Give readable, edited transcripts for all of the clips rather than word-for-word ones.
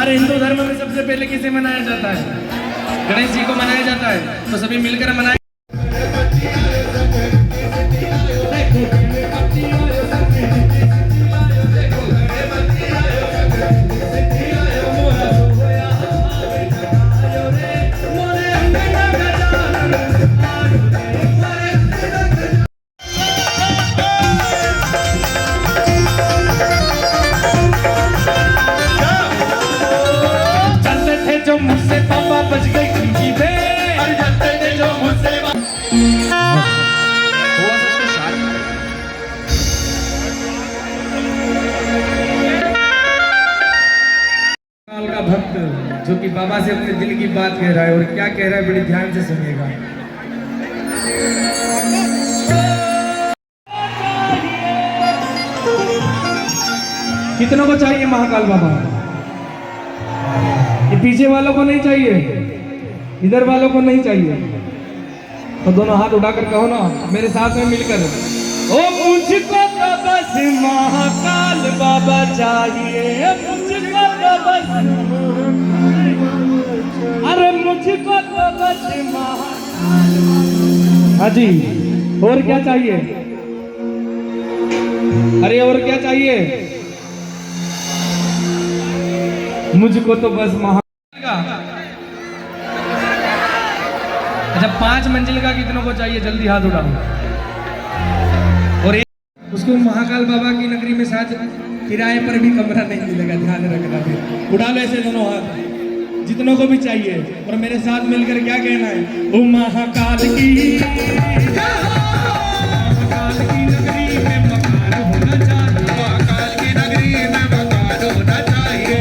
हमारे हिंदू धर्म में सबसे पहले किसे मनाया जाता है? गणेश जी को मनाया जाता है। तो सभी मिलकर मनाए। जो मुझसे पापा बच गई उनकी बे और जलते थे जो मुझसे का भक्त जो कि बाबा से अपने दिल की बात कह रहा है और क्या कह रहा है बड़ी ध्यान से सुनिएगा। कितनों को चाहिए महाकाल बाबा? ये पीछे वालों को नहीं चाहिए, इधर वालों को नहीं चाहिए। तो दोनों हाथ उठाकर कहो ना मेरे साथ में मिलकर, ओ मुझको तो बस महाकाल बाबा चाहिए, मुझको तो बस, अरे मुझको तो बस महाकाल। हाँ जी, और क्या चाहिए? अरे और क्या चाहिए? मुझको तो बस महाकाल का। अच्छा 5 मंजिल का कितनों को चाहिए? जल्दी हाथ उठाओ। और उसको महाकाल बाबा की नगरी में शायद किराए पर भी कमरा नहीं मिलेगा, ध्यान रखना। फिर उठा लो ऐसे दोनों हाथ जितनों को भी चाहिए और मेरे साथ मिलकर क्या कहना है? ओ महाकाल की नगरी में मकान होना चाहिए, महाकाल की नगरी में मकान होना चाहिए,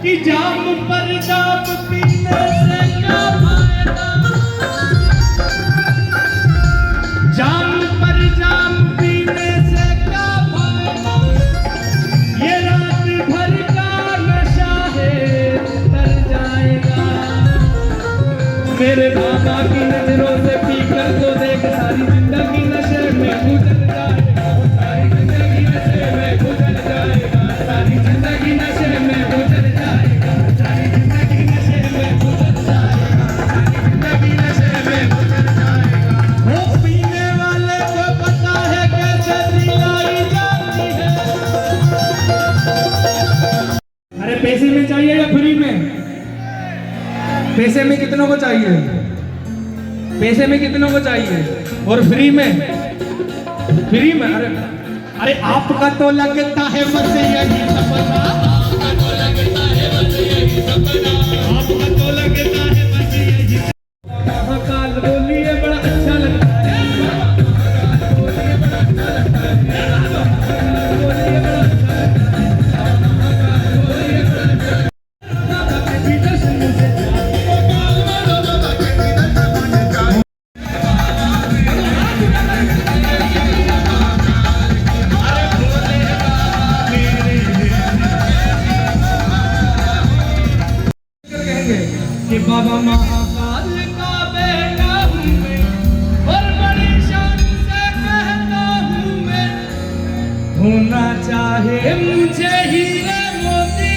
कि जाम पर जाम पीने से क्या फायदा, जाम पर जाम पीने से क्या फायदा, ये रात भर का नशा है तर जाएगा। मेरे बाबा की नजरों से पीकर तो देख सारी जिंदगी नशे में गुजर जाएगा, सारी जिंदगी नशे में गुजर जाएगा, सारी जिंदगी नशे में गुजर जाएगा, सारी जिंदगी नशे में गुजर जाएगा, सारी जिंदगी नशे में गुजर जाएगा। वो पीने वाले को पता है कैसे दिलाई जाती है। अरे पैसे में चाहिए या फ्री में? पैसे में कितनों को चाहिए? पैसे में कितनों को चाहिए? और फ्री में? फ्री में? अरे आपका तो लगता है बस यही सपना, आपका तो लगता है बस यही सपना, आपका तो लगता है बस यही सपना। महाकाल बोलिए बड़ा अच्छा लगता है, महाकाल बोलिए बड़ा अच्छा लगता है, महाकाल बोलिए बड़ा अच्छा लगता है, महाकाल बोलिए बड़ा अच्छा लगता है। कि बाबा महाकाल का बेटा हूँ मैं और बड़ी शान से कहता हूँ मैं, होना चाहे मुझे हीरे मोती,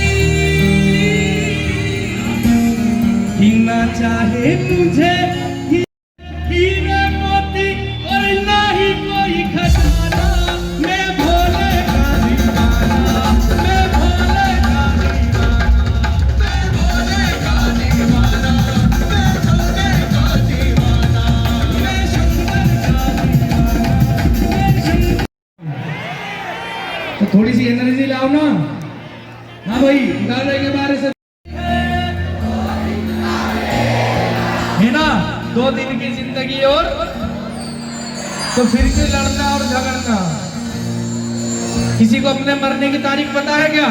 हीना चाहे मुझे हीरे मोती और ना ही कोई खजाना। मैं भोले का दीवाना, मैं भोले का दीवाना, मैं भोले का दीवाना, मैं भोले तो थोड़ी सी एनर्जी लाओ ना। हाँ भाई, गाने के बारे से है ना, 2 दिन की जिंदगी और तो फिर से लड़ना और झगड़ना। किसी को अपने मरने की तारीख पता है क्या?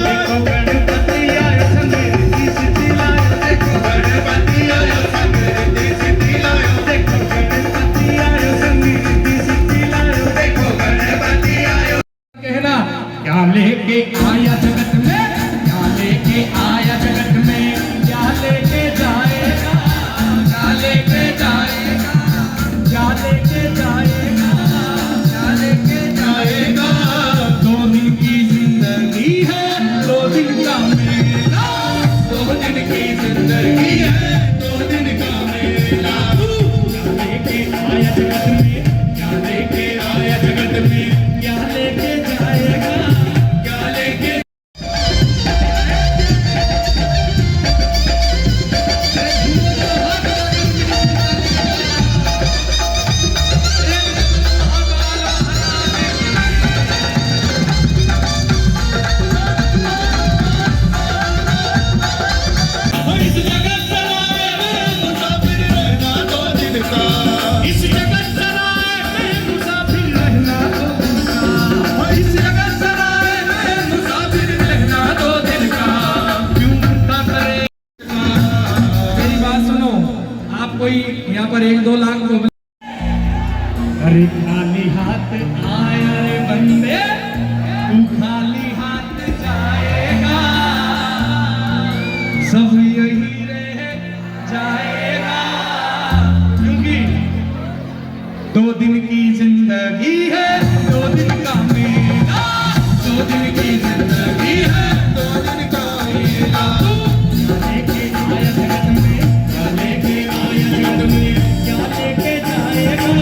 देखो गणपति आयो संगीत सिद्धि लायो, देखो गणपति आयो संगीत सिद्धि लायो, देखो गणपति आयो संगीत सिद्धि लायो, देखो गणपति आयो। कहना क्या लेके आया जगत में, क्या लेके आया जगत में, क्या लेके जाएगा, क्या लेके जाएगा, क्या लेके जाएगा, क्या लेके जाएगा। 2 दिन की जिंदगी है, 2 दिन का मेला, 2 दिन की जिंदगी है, 2 दिन का मेला। क्या लेके आया जगत में, क्या लेके आया जगत में, क्या लेके जाएगा, क्या लेके। कोई यहाँ पर 1-2 लाख को अरे खाली हाथ आया रे बंदे, तू खाली हाथ जाएगा, सब यही रह जाएगा। क्योंकि 2 दिन की जिंदगी है, 2 दिन का मेला, 2 दिन की जिंदगी है, 2 दिन का मेला। लेके आया जगत में, क्या लेके आया जगत में, क्या लेके जाएगा।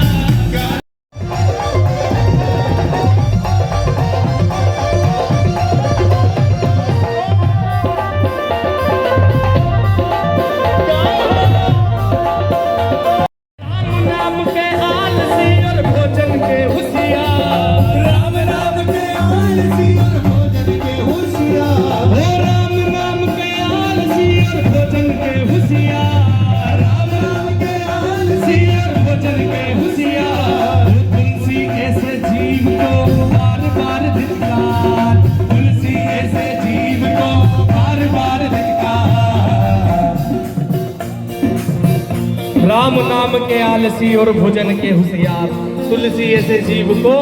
राम नाम के आलसी और भोजन के होशियार, तुलसी ऐसे जीव को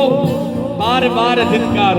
बार बार धिक्कार।